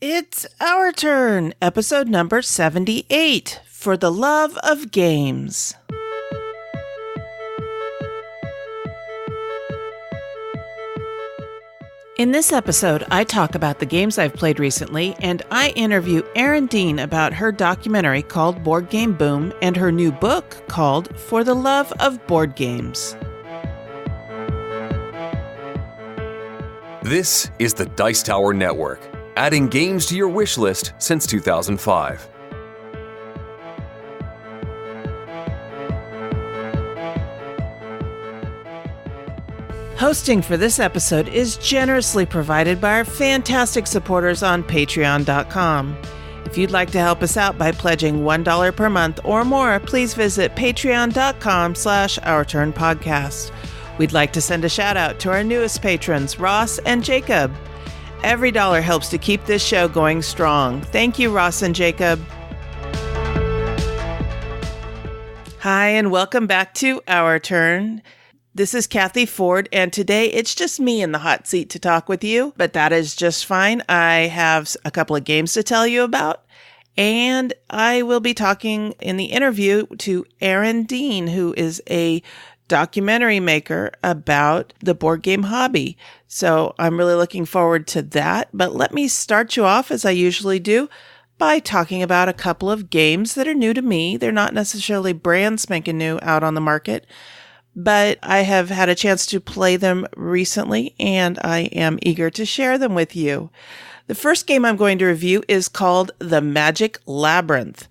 It's our turn, episode number 78, For the Love of Games. In this episode, I talk about the games I've played recently, and I interview Erin Dean about her documentary called Board Game Boom and her new book called For the Love of Board Games. This is the Dice Tower Network, adding games to your wish list since 2005. Hosting for this episode is generously provided by our fantastic supporters on Patreon.com. If you'd like to help us out by pledging $1 per month or more, please visit patreon.com/OurTurnPodcast. We'd like to send a shout out to our newest patrons, Ross and Jacob. Every dollar helps to keep this show going strong. Thank you, Ross and Jacob. Hi, and welcome back to Our Turn. This is Cathy Ford, and today it's just me in the hot seat to talk with you, but that is just fine. I have a couple of games to tell you about, and I will be talking in the interview to Erin Dean, who is a documentary maker about the board game hobby. So I'm really looking forward to that, but let me start you off, as I usually do, by talking about a couple of games that are new to me. They're not necessarily brand spanking new out on the market, but I have had a chance to play them recently, and I am eager to share them with you. The first game I'm going to review is called The Magic Labyrinth.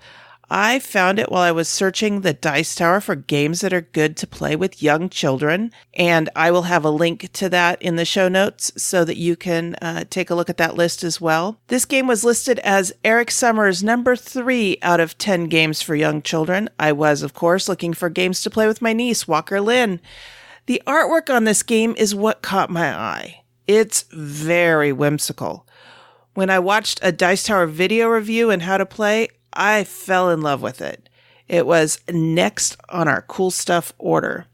I found it while I was searching the Dice Tower for games that are good to play with young children, and I will have a link to that in the show notes so that you can take a look at that list as well. This game was listed as Eric Summers' number 3 out of 10 games for young children. I was, of course, looking for games to play with my niece, Walker Lynn. The artwork on this game is what caught my eye. It's very whimsical. When I watched a Dice Tower video review and how to play, I fell in love with it. It was next on our cool stuff order.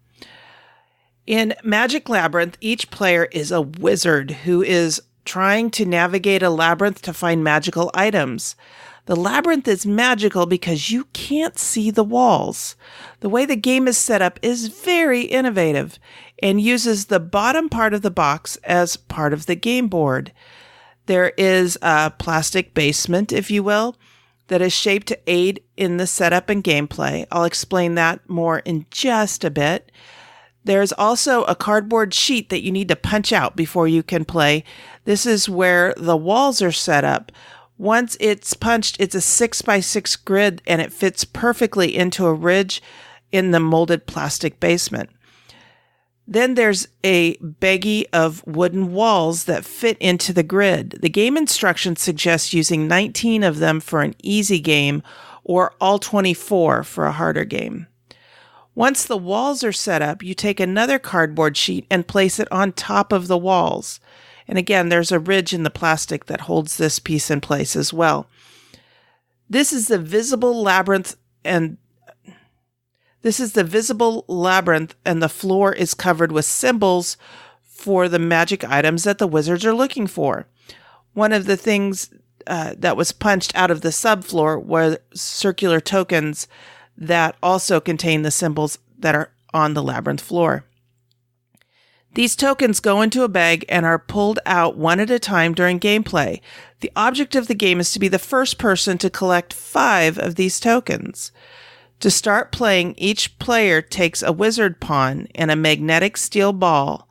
In Magic Labyrinth, each player is a wizard who is trying to navigate a labyrinth to find magical items. The labyrinth is magical because you can't see the walls. The way the game is set up is very innovative and uses the bottom part of the box as part of the game board. There is a plastic basement, if you will, that is shaped to aid in the setup and gameplay. I'll explain that more in just a bit. There's also a cardboard sheet that you need to punch out before you can play. This is where the walls are set up. Once it's punched, it's a 6x6 grid, and it fits perfectly into a ridge in the molded plastic basement. Then there's a baggie of wooden walls that fit into the grid. The game instructions suggest using 19 of them for an easy game or all 24 for a harder game. Once the walls are set up, you take another cardboard sheet and place it on top of the walls. And again, there's a ridge in the plastic that holds this piece in place as well. This is the visible labyrinth, and the floor is covered with symbols for the magic items that the wizards are looking for. One of the things that was punched out of the subfloor were circular tokens that also contain the symbols that are on the labyrinth floor. These tokens go into a bag and are pulled out one at a time during gameplay. The object of the game is to be the first person to collect 5 of these tokens. To start playing, each player takes a wizard pawn and a magnetic steel ball.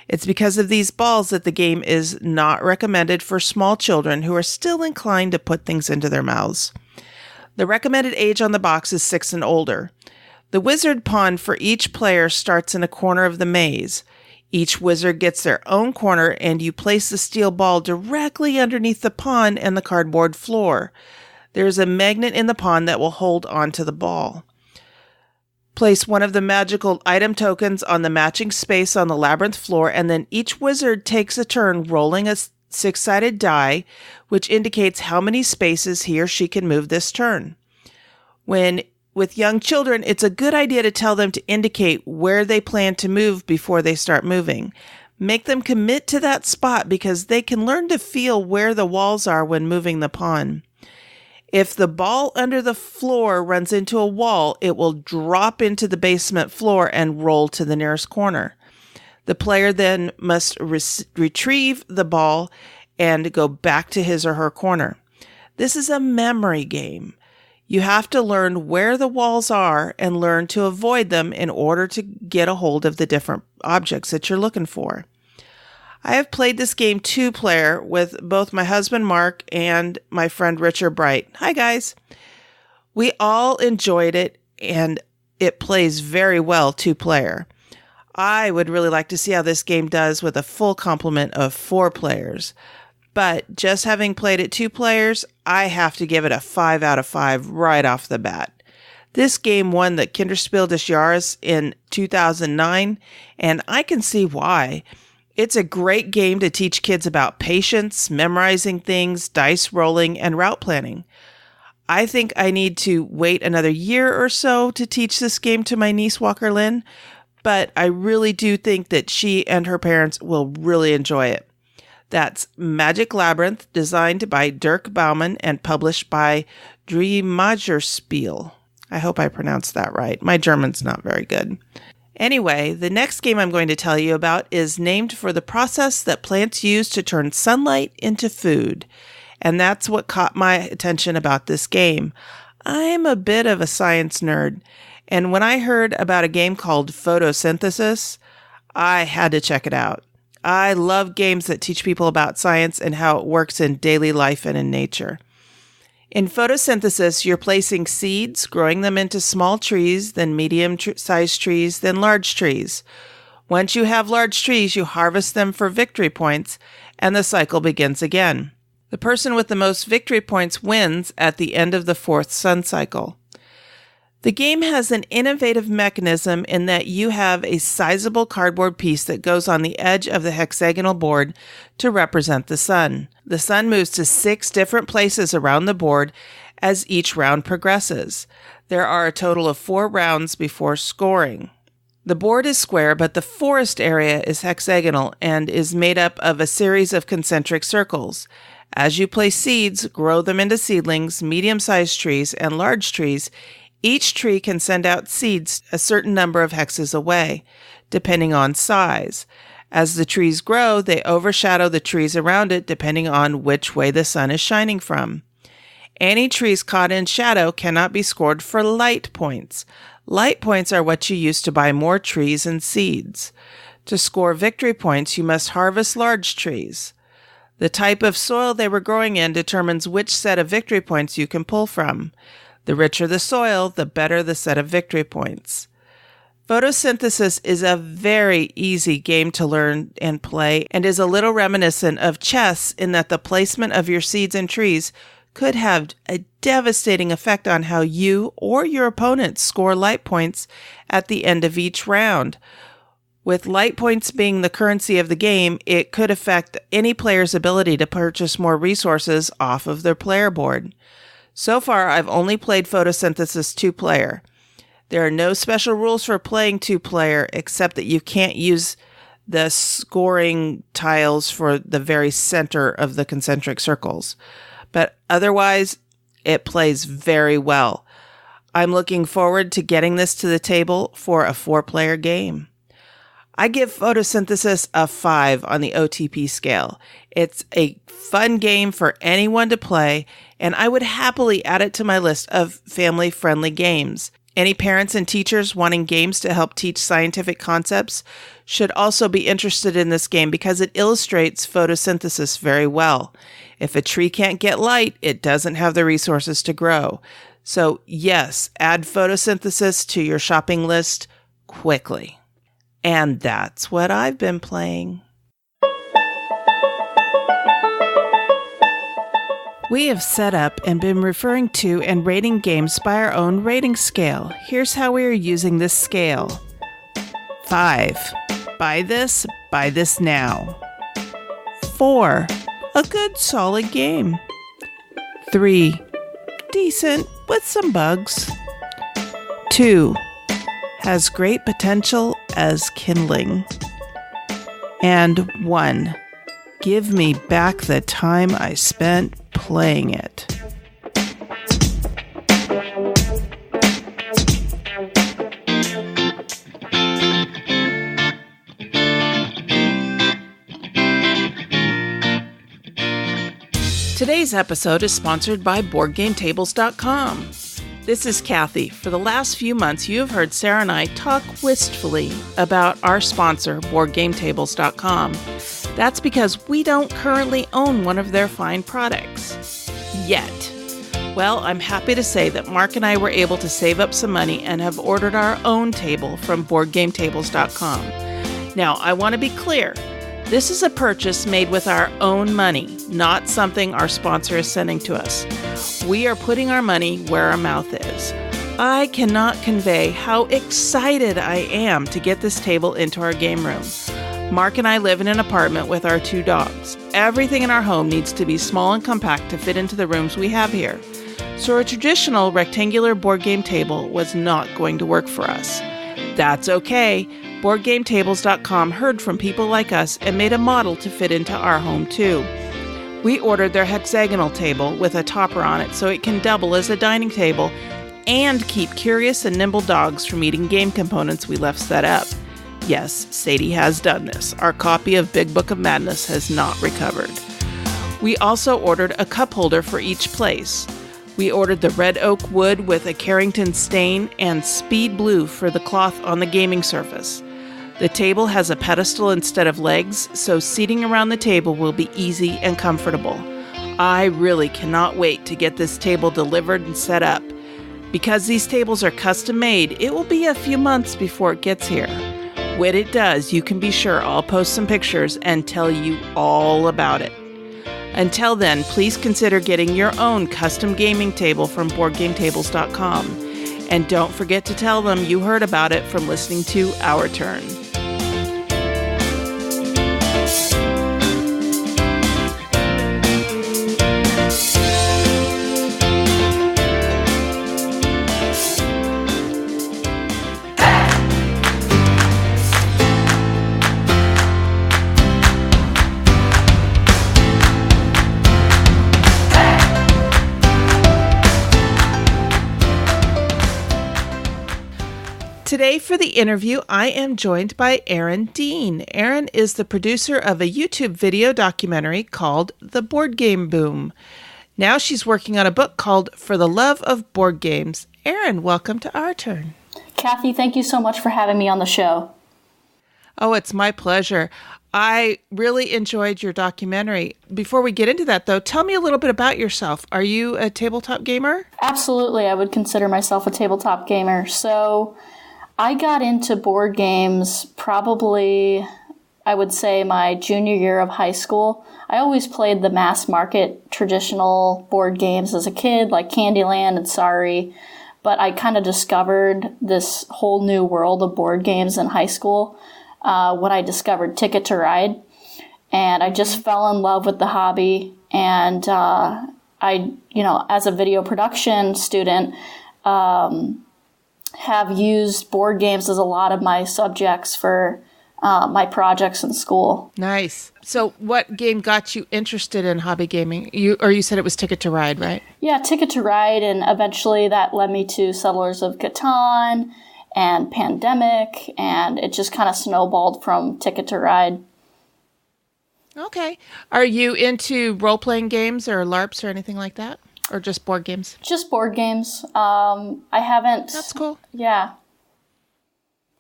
It's because of these balls that the game is not recommended for small children who are still inclined to put things into their mouths. The recommended age on the box is 6 and older. The wizard pawn for each player starts in a corner of the maze. Each wizard gets their own corner, and you place the steel ball directly underneath the pawn and the cardboard floor. There is a magnet in the pawn that will hold onto the ball. Place one of the magical item tokens on the matching space on the labyrinth floor, and then each wizard takes a turn rolling a 6-sided die, which indicates how many spaces he or she can move this turn. With young children, it's a good idea to tell them to indicate where they plan to move before they start moving. Make them commit to that spot because they can learn to feel where the walls are when moving the pawn. If the ball under the floor runs into a wall, it will drop into the basement floor and roll to the nearest corner. The player then must retrieve the ball and go back to his or her corner. This is a memory game. You have to learn where the walls are and learn to avoid them in order to get a hold of the different objects that you're looking for. I have played this game 2-player with both my husband Mark and my friend Richard Bright. Hi guys. We all enjoyed it and it plays very well 2-player. I would really like to see how this game does with a full complement of 4 players. But just having played it 2 players, I have to give it a 5 out of 5 right off the bat. This game won the Kinderspiel des Jahres in 2009, and I can see why. It's a great game to teach kids about patience, memorizing things, dice rolling, and route planning. I think I need to wait another year or so to teach this game to my niece Walker Lynn, but I really do think that she and her parents will really enjoy it. That's Magic Labyrinth, designed by Dirk Baumann and published by Dreamagerspiel. I hope I pronounced that right. My German's not very good. Anyway, the next game I'm going to tell you about is named for the process that plants use to turn sunlight into food. And that's what caught my attention about this game. I'm a bit of a science nerd, and when I heard about a game called Photosynthesis, I had to check it out. I love games that teach people about science and how it works in daily life and in nature. In photosynthesis, you're placing seeds, growing them into small trees, then medium-sized trees, then large trees. Once you have large trees, you harvest them for victory points, and the cycle begins again. The person with the most victory points wins at the end of the 4th sun cycle. The game has an innovative mechanism in that you have a sizable cardboard piece that goes on the edge of the hexagonal board to represent the sun. The sun moves to 6 different places around the board as each round progresses. There are a total of 4 rounds before scoring. The board is square, but the forest area is hexagonal and is made up of a series of concentric circles. As you place seeds, grow them into seedlings, medium-sized trees, and large trees, each tree can send out seeds a certain number of hexes away, depending on size. As the trees grow, they overshadow the trees around it, depending on which way the sun is shining from. Any trees caught in shadow cannot be scored for light points. Light points are what you use to buy more trees and seeds. To score victory points, you must harvest large trees. The type of soil they were growing in determines which set of victory points you can pull from. The richer the soil, the better the set of victory points. Photosynthesis is a very easy game to learn and play, and is a little reminiscent of chess in that the placement of your seeds and trees could have a devastating effect on how you or your opponents score light points at the end of each round. With light points being the currency of the game, it could affect any player's ability to purchase more resources off of their player board. So far, I've only played Photosynthesis 2-player. There are no special rules for playing 2-player, except that you can't use the scoring tiles for the very center of the concentric circles. But otherwise, it plays very well. I'm looking forward to getting this to the table for a 4-player game. I give Photosynthesis a 5 on the OTP scale. It's a fun game for anyone to play, and I would happily add it to my list of family-friendly games. Any parents and teachers wanting games to help teach scientific concepts should also be interested in this game because it illustrates photosynthesis very well. If a tree can't get light, it doesn't have the resources to grow. So yes, add photosynthesis to your shopping list quickly. And that's what I've been playing. We have set up and been referring to and rating games by our own rating scale. Here's how we are using this scale. 5. Buy this now. 4. A good solid game. 3. Decent with some bugs. 2. Has great potential as kindling. and 1. Give me back the time I spent playing it. Today's episode is sponsored by BoardGameTables.com. This is Cathy. For the last few months, you have heard Sarah and I talk wistfully about our sponsor, BoardGameTables.com. That's because we don't currently own one of their fine products. Yet. Well, I'm happy to say that Mark and I were able to save up some money and have ordered our own table from BoardGameTables.com. Now, I want to be clear. This is a purchase made with our own money, not something our sponsor is sending to us. We are putting our money where our mouth is. I cannot convey how excited I am to get this table into our game room. Mark and I live in an apartment with our 2 dogs. Everything in our home needs to be small and compact to fit into the rooms we have here. So a traditional rectangular board game table was not going to work for us. That's okay. BoardGameTables.com heard from people like us and made a model to fit into our home too. We ordered their hexagonal table with a topper on it so it can double as a dining table and keep curious and nimble dogs from eating game components we left set up. Yes, Sadie has done this. Our copy of Big Book of Madness has not recovered. We also ordered a cup holder for each place. We ordered the red oak wood with a Carrington stain and speed blue for the cloth on the gaming surface. The table has a pedestal instead of legs, so seating around the table will be easy and comfortable. I really cannot wait to get this table delivered and set up. Because these tables are custom made, it will be a few months before it gets here. When it does, you can be sure I'll post some pictures and tell you all about it. Until then, please consider getting your own custom gaming table from BoardGameTables.com. And don't forget to tell them you heard about it from listening to Our Turn. Today for the interview, I am joined by Erin Dean. Erin is the producer of a YouTube video documentary called The Board Game Boom. Now she's working on a book called For the Love of Board Games. Erin, welcome to Our Turn. Cathy, thank you so much for having me on the show. Oh, it's my pleasure. I really enjoyed your documentary. Before we get into that, though, tell me a little bit about yourself. Are you a tabletop gamer? Absolutely. I would consider myself a tabletop gamer. So I got into board games probably, I would say, my junior year of high school. I always played the mass market traditional board games as a kid, like Candyland and Sorry, but I kind of discovered this whole new world of board games in high school when I discovered Ticket to Ride, and I just fell in love with the hobby. And I, as a video production student, have used board games as a lot of my subjects for my projects in school. Nice. So what game got you interested in hobby gaming? You said it was Ticket to Ride, right? Yeah, Ticket to Ride, and eventually that led me to Settlers of Catan and Pandemic, and it just kind of snowballed from Ticket to Ride. Okay. Are you into role-playing games or LARPs or anything like that? Or just board games? Just board games. I haven't... That's cool. Yeah.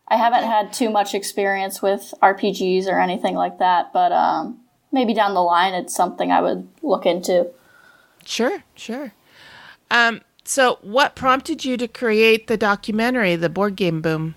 I haven't had too much experience with RPGs or anything like that, but maybe down the line it's something I would look into. Sure. So what prompted you to create the documentary, The Board Game Boom?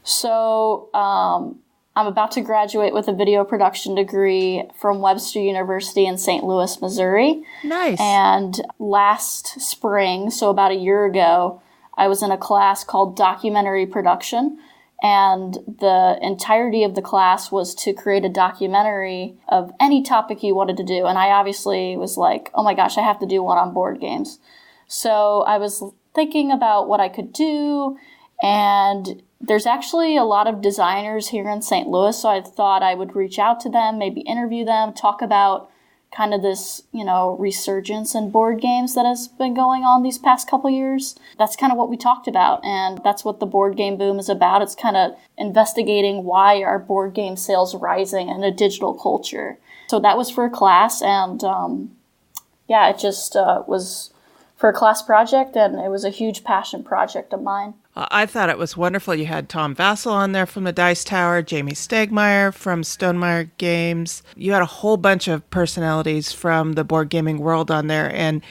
So I'm about to graduate with a video production degree from Webster University in St. Louis, Missouri. Nice. And last spring, so about a year ago, I was in a class called Documentary Production. And the entirety of the class was to create a documentary of any topic you wanted to do. And I obviously was like, oh my gosh, I have to do one on board games. So I was thinking about what I could do, and There's actually a lot of designers here in St. Louis, so I thought I would reach out to them, maybe interview them, talk about kind of this, resurgence in board games that has been going on these past couple years. That's kind of what we talked about, and that's what the board game boom is about. It's kind of investigating why are board game sales rising in a digital culture. So that was for a class, and it just was for a class project, and it was a huge passion project of mine. I thought it was wonderful. You had Tom Vassell on there from the Dice Tower, Jamie Stegmeyer from Stonemeyer Games. You had a whole bunch of personalities from the board gaming world on there, and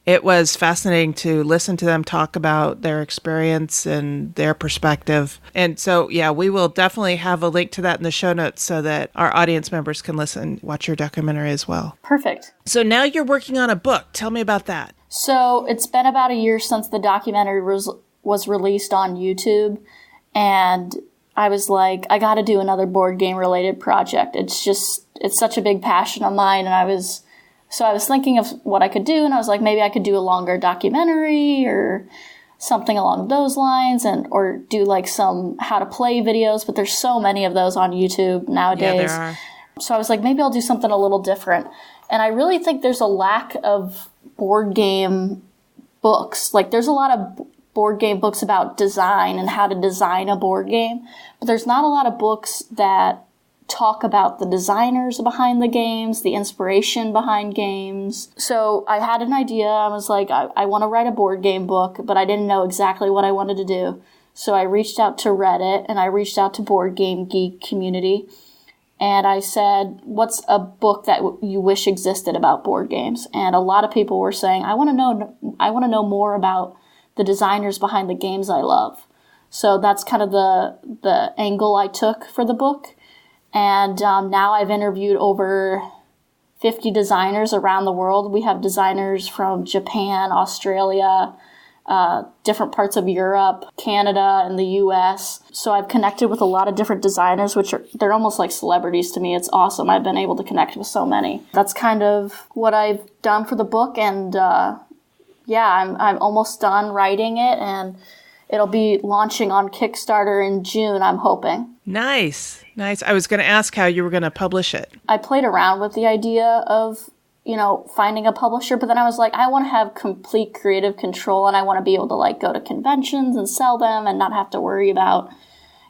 it was fascinating to listen to them talk about their experience and their perspective. And so, we will definitely have a link to that in the show notes so that our audience members can watch your documentary as well. Perfect. So now you're working on a book. Tell me about that. So it's been about a year since the documentary was released on YouTube, and I was like, I got to do another board game related project. It's such a big passion of mine, and I was thinking of what I could do, and I was like, maybe I could do a longer documentary or something along those lines, or do like some how to play videos, but there's so many of those on YouTube nowadays. Yeah, there are. So I was like, maybe I'll do something a little different. And I really think there's a lack of board game books. Like, there's a lot of board game books about design and how to design a board game, but there's not a lot of books that talk about the designers behind the games, the inspiration behind games. So I had an idea. I was like, I want to write a board game book, but I didn't know exactly what I wanted to do. So I reached out to Reddit, and I reached out to Board Game Geek community, and I said, what's a book that you wish existed about board games? And a lot of people were saying, I want to know more about the designers behind the games I love. So that's kind of the angle I took for the book. And now I've interviewed over 50 designers around the world. We have designers from Japan, Australia, different parts of Europe, Canada, and the US. So I've connected with a lot of different designers, they're almost like celebrities to me. It's awesome. I've been able to connect with so many. That's kind of what I've done for the book, and I'm almost done writing it, and it'll be launching on Kickstarter in June, I'm hoping. Nice. I was going to ask how you were going to publish it. I played around with the idea of, finding a publisher, but then I was like, I want to have complete creative control, and I want to be able to go to conventions and sell them and not have to worry about,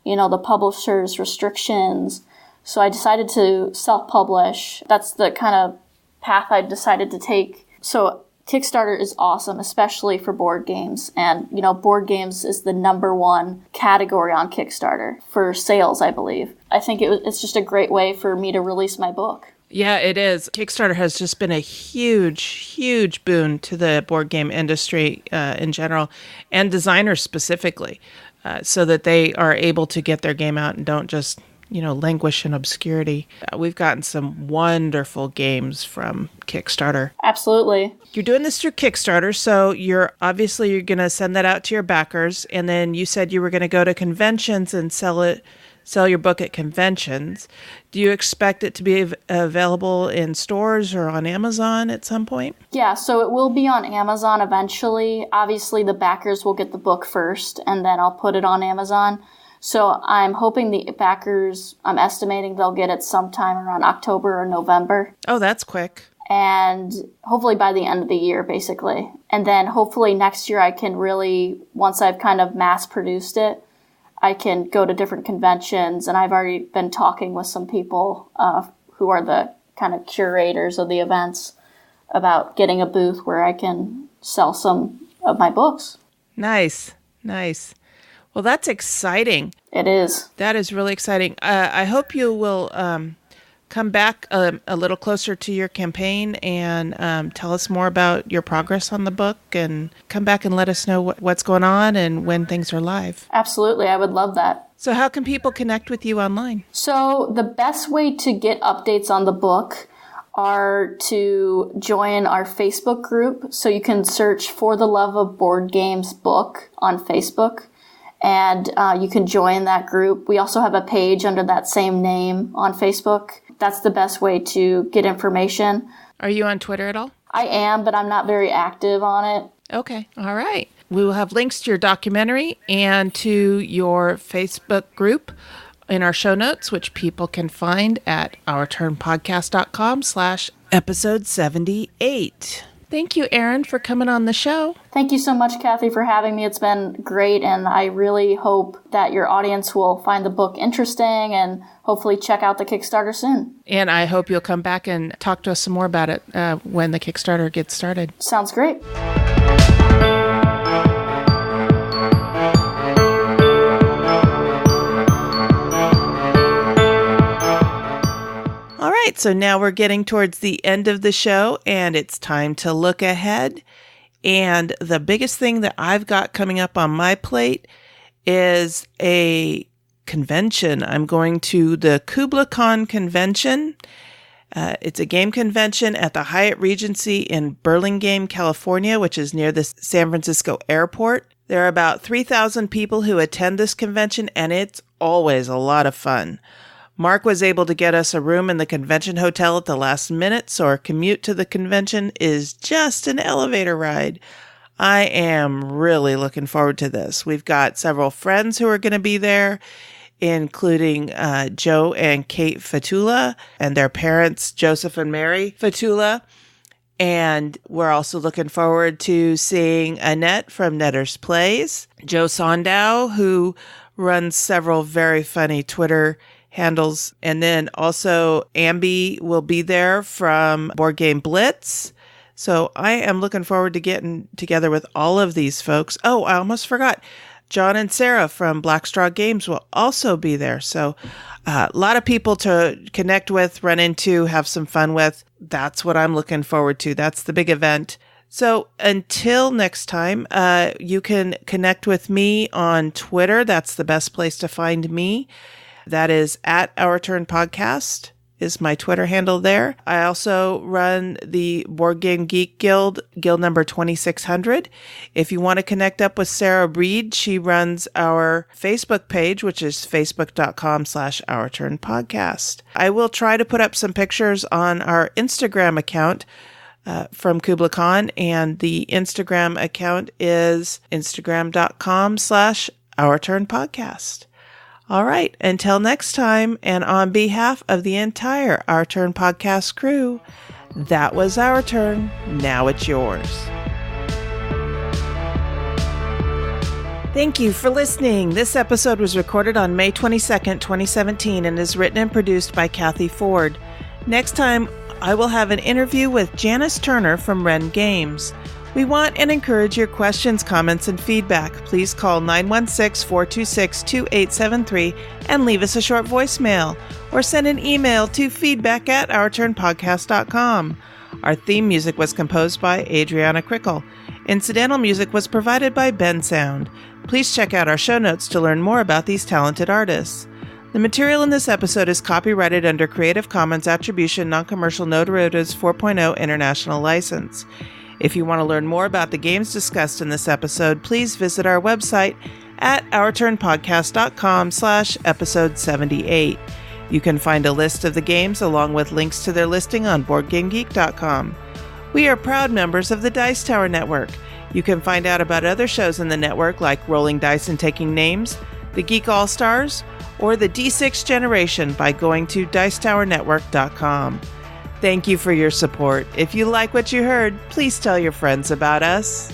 the publisher's restrictions. So I decided to self-publish. That's the kind of path I decided to take. So Kickstarter is awesome, especially for board games. And, board games is the #1 category on Kickstarter for sales, I believe. I think it's just a great way for me to release my book. Yeah, it is. Kickstarter has just been a huge, huge boon to the board game industry in general, and designers specifically, so that they are able to get their game out and don't just languish in obscurity. We've gotten some wonderful games from Kickstarter. Absolutely. You're doing this through Kickstarter, so you're going to send that out to your backers, and then you said you were going to go to conventions and sell your book at conventions. Do you expect it to be available in stores or on Amazon at some point? Yeah, so it will be on Amazon eventually. Obviously, the backers will get the book first, and then I'll put it on Amazon. So I'm hoping the backers, I'm estimating they'll get it sometime around October or November. Oh, that's quick. And hopefully by the end of the year, basically. And then hopefully next year I can really, once I've kind of mass produced it, I can go to different conventions. And I've already been talking with some people who are the kind of curators of the events about getting a booth where I can sell some of my books. Nice. Well, that's exciting. It is. That is really exciting. I hope you will come back a little closer to your campaign and tell us more about your progress on the book, and come back and let us know what's going on and when things are live. Absolutely. I would love that. So how can people connect with you online? So the best way to get updates on the book are to join our Facebook group. So you can search For the Love of Board Games book on Facebook. And you can join that group. We also have a page under that same name on Facebook. That's the best way to get information. Are you on Twitter at all? I am, but I'm not very active on it. Okay. All right. We will have links to your documentary and to your Facebook group in our show notes, which people can find at ourturnpodcast.com/episode 78. Thank you, Erin, for coming on the show. Thank you so much, Cathy, for having me. It's been great, and I really hope that your audience will find the book interesting and hopefully check out the Kickstarter soon. And I hope you'll come back and talk to us some more about it when the Kickstarter gets started. Sounds great. All right, so now we're getting towards the end of the show, and it's time to look ahead. And the biggest thing that I've got coming up on my plate is a convention. I'm going to the Kubla Khan convention. It's a game convention at the Hyatt Regency in Burlingame, California, which is near the San Francisco airport. There are about 3,000 people who attend this convention, and it's always a lot of fun. Mark was able to get us a room in the convention hotel at the last minute, so our commute to the convention is just an elevator ride. I am really looking forward to this. We've got several friends who are going to be there, including Joe and Kate Fatula and their parents, Joseph and Mary Fatula. And we're also looking forward to seeing Annette from Netter's Plays, Joe Sondow, who runs several very funny Twitter handles. And then also Ambi will be there from Board Game Blitz. So I am looking forward to getting together with all of these folks. Oh, I almost forgot. John and Sarah from Blackstraw Games will also be there. So a lot of people to connect with, run into, have some fun with. That's what I'm looking forward to. That's the big event. So until next time, you can connect with me on Twitter. That's the best place to find me. That is at Our Turn Podcast is my Twitter handle there. I also run the Board Game Geek Guild number 2600. If you want to connect up with Sarah Breed, she runs our Facebook page, which is facebook.com/Our Turn Podcast. I will try to put up some pictures on our Instagram account from Kubla Khan, and the Instagram account is instagram.com/Our Turn Podcast. All right, until next time, and on behalf of the entire Our Turn Podcast crew, that was our turn. Now it's yours. Thank you for listening. This episode was recorded on May 22nd, 2017, and is written and produced by Cathy Ford. Next time, I will have an interview with Janice Turner from Wren Games. We want and encourage your questions, comments, and feedback. Please call 916-426-2873 and leave us a short voicemail, or send an email to feedback@ourturnpodcast.com. Our theme music was composed by Adriana Crickle. Incidental music was provided by Ben Sound. Please check out our show notes to learn more about these talented artists. The material in this episode is copyrighted under Creative Commons Attribution Non-Commercial No Derivatives 4.0 International License. If you want to learn more about the games discussed in this episode, please visit our website at ourturnpodcast.com/episode 78. You can find a list of the games along with links to their listing on BoardGameGeek.com. We are proud members of the Dice Tower Network. You can find out about other shows in the network like Rolling Dice and Taking Names, the Geek All-Stars, or the D6 Generation by going to dicetowernetwork.com. Thank you for your support. If you like what you heard, please tell your friends about us.